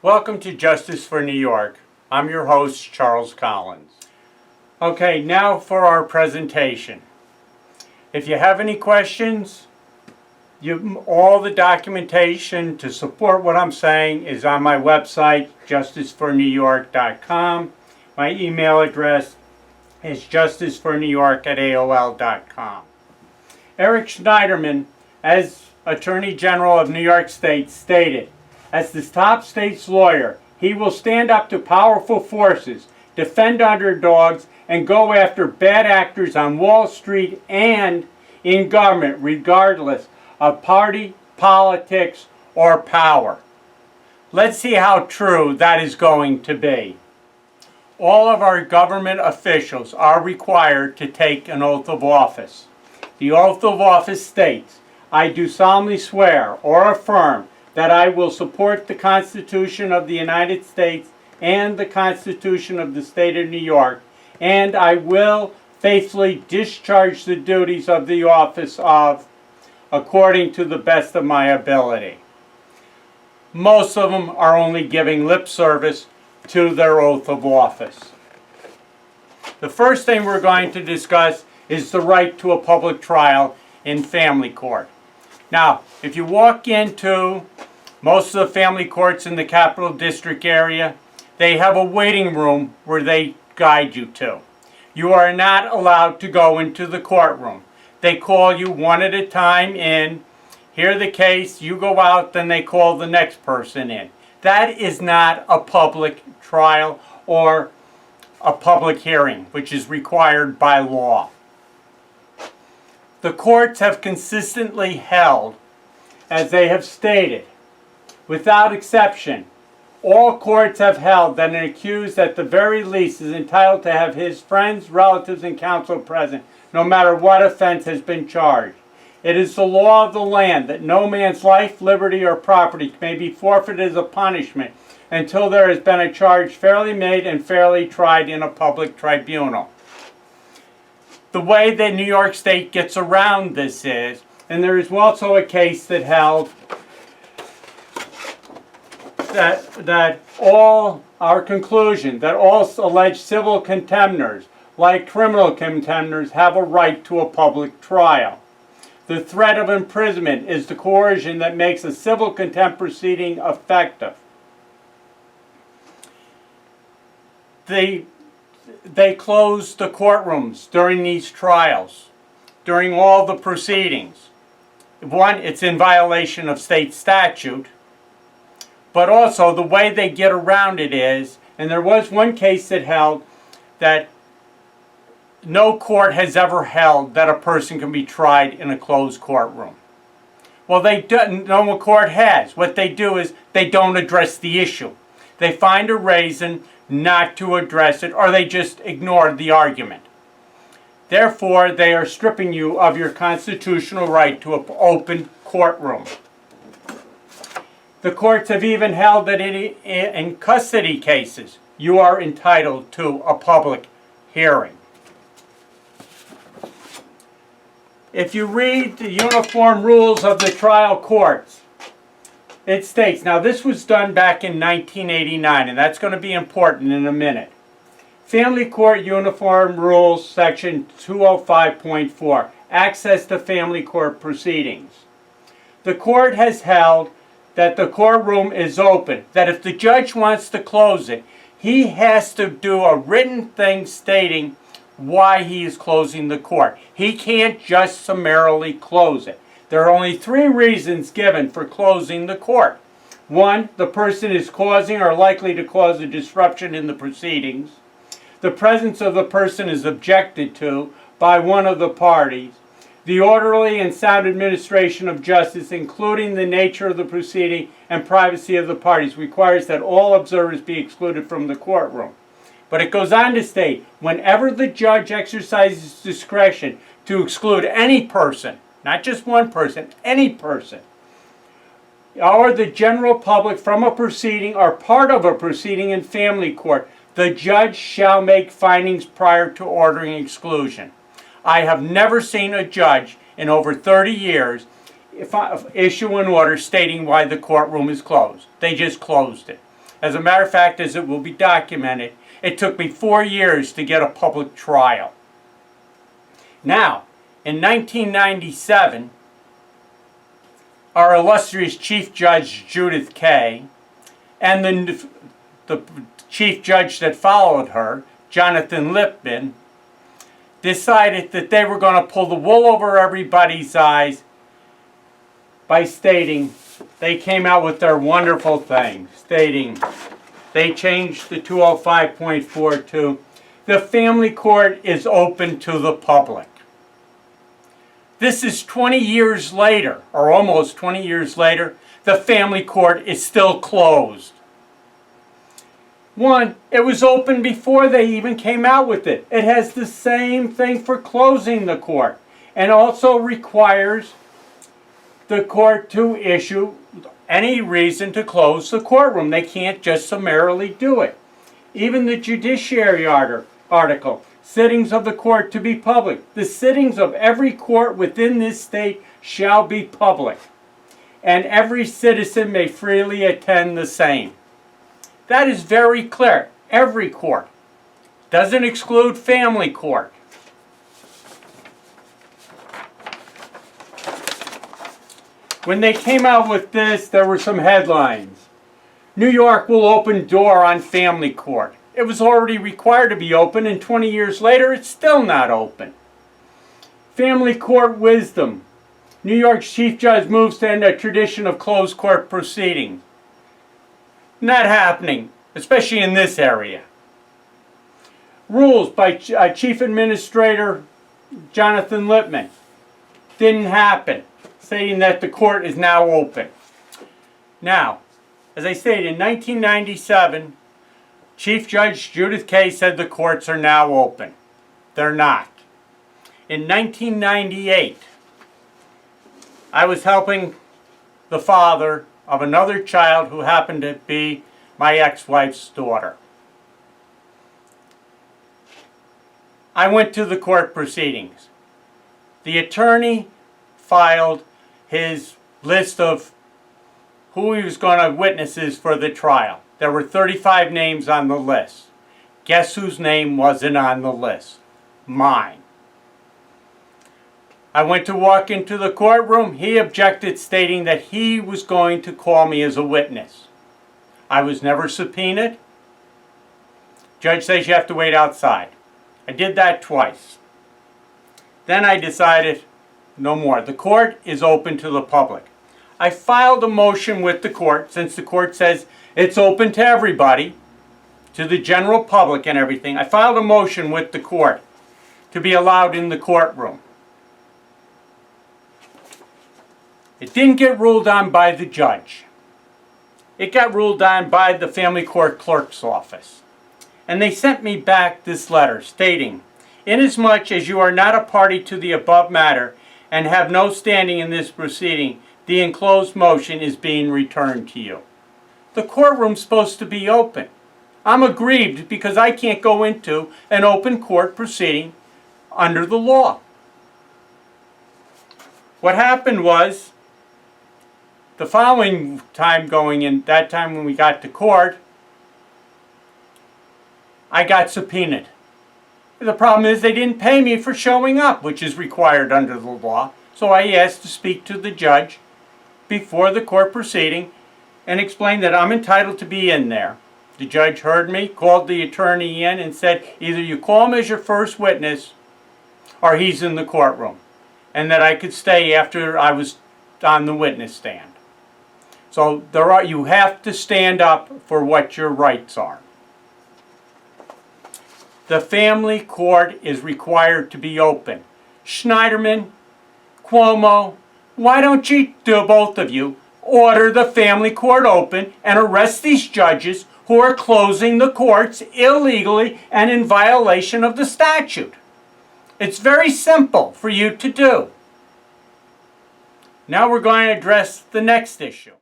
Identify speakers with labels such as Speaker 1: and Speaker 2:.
Speaker 1: Welcome to Justice for New York. I'm your host, Charles Collins. Okay, now for our presentation. If you have any questions, all the documentation to support what I'm saying is on my website, justice4newyork.com. My email address is justice4newyork@aol.com. Eric Schneiderman, as Attorney General of New York State, stated, "As the top state's lawyer, he will stand up to powerful forces, defend underdogs, and go after bad actors on Wall Street and in government, regardless of party, politics, or power." Let's see how true that is going to be. All of our government officials are required to take an oath of office. The oath of office states, "I do solemnly swear or affirm that I will support the Constitution of the United States and the Constitution of the State of New York, and I will faithfully discharge the duties of the office of, according to the best of my ability." Most of them are only giving lip service to their oath of office. The first thing we're going to discuss is the right to a public trial in family court. Now, if you walk into most of the family courts in the Capital District area, they have a waiting room where they guide you to. You are not allowed to go into the courtroom. They call you one at a time in, hear the case, you go out, then they call the next person in. That is not a public trial or a public hearing, which is required by law. The courts have consistently held, as they have stated, without exception, all courts have held that an accused at the very least is entitled to have his friends, relatives, and counsel present, no matter what offense has been charged. It is the law of the land that no man's life, liberty, or property may be forfeited as a punishment until there has been a charge fairly made and fairly tried in a public tribunal. The way that New York State gets around this is, and there is also a case that held that all our conclusion that all alleged civil contemners, like criminal contemners, have a right to a public trial. The threat of imprisonment is the coercion that makes a civil contempt proceeding effective. They close the courtrooms during these trials, during all the proceedings. One, it's in violation of state statute, but also the way they get around it is, and there was one case that held that no court has ever held that a person can be tried in a closed courtroom. Well, no court has. What they do is they don't address the issue. They find a reason not to address it, or they just ignore the argument. Therefore, they are stripping you of your constitutional right to an open courtroom. The courts have even held that in custody cases, you are entitled to a public hearing. If you read the Uniform Rules of the Trial Courts, it states, now this was done back in 1989, and that's going to be important in a minute. Family Court Uniform Rules, Section 205.4, Access to Family Court Proceedings. The court has held that the courtroom is open, that if the judge wants to close it, he has to do a written thing stating why he is closing the court. He can't just summarily close it. There are only 3 reasons given for closing the court. 1, the person is causing or likely to cause a disruption in the proceedings. The presence of the person is objected to by one of the parties. The orderly and sound administration of justice, including the nature of the proceeding and privacy of the parties, requires that all observers be excluded from the courtroom. But it goes on to state, whenever the judge exercises discretion to exclude any person, not just one person, any person, or the general public from a proceeding or part of a proceeding in family court, the judge shall make findings prior to ordering exclusion. I have never seen a judge in over 30 years issue an order stating why the courtroom is closed. They just closed it. As a matter of fact, as it will be documented, it took me 4 years to get a public trial. Now, in 1997, our illustrious Chief Judge Judith Kay and the Chief Judge that followed her, Jonathan Lippman, decided that they were going to pull the wool over everybody's eyes by stating, they came out with their wonderful thing, stating they changed the 205.4 to the family court is open to the public. This is 20 years later, or almost 20 years later, the family court is still closed. One, it was open before they even came out with it. It has the same thing for closing the court, and also requires the court to issue any reason to close the courtroom. They can't just summarily do it. Even the judiciary article, sittings of the court to be public. The sittings of every court within this state shall be public, and every citizen may freely attend the same. That is very clear. Every court. Doesn't exclude family court. When they came out with this, there were some headlines. New York will open door on family court. It was already required to be open, and 20 years later, it's still not open. Family court wisdom. New York's Chief Judge moves to end a tradition of closed court proceedings. Not happening, especially in this area. Rules by Chief Administrator Jonathan Lippman. Didn't happen, stating that the court is now open. Now, as I stated, in 1997, Chief Judge Judith Kay said the courts are now open. They're not. In 1998, I was helping the father of another child who happened to be my ex-wife's daughter. I went to the court proceedings. The attorney filed his list of who he was going to witnesses for the trial. There were 35 names on the list. Guess whose name wasn't on the list? Mine. I went to walk into the courtroom. He objected, stating that he was going to call me as a witness. I was never subpoenaed. Judge says you have to wait outside. I did that twice. Then I decided, no more. The court is open to the public. I filed a motion with the court, since the court says it's open to everybody, to the general public and everything. I filed a motion with the court to be allowed in the courtroom. It didn't get ruled on by the judge. It got ruled on by the family court clerk's office. And they sent me back this letter stating, inasmuch as you are not a party to the above matter and have no standing in this proceeding, the enclosed motion is being returned to you. The courtroom's supposed to be open. I'm aggrieved because I can't go into an open court proceeding under the law. What happened was, the following time going in, that time when we got to court, I got subpoenaed. The problem is they didn't pay me for showing up, which is required under the law. So I asked to speak to the judge before the court proceeding and explained that I'm entitled to be in there. The judge heard me, called the attorney in and said, either you call him as your first witness or he's in the courtroom. And that I could stay after I was on the witness stand. So you have to stand up for what your rights are. The family court is required to be open. Schneiderman, Cuomo, why don't you, both of you, order the family court open and arrest these judges who are closing the courts illegally and in violation of the statute? It's very simple for you to do. Now we're going to address the next issue.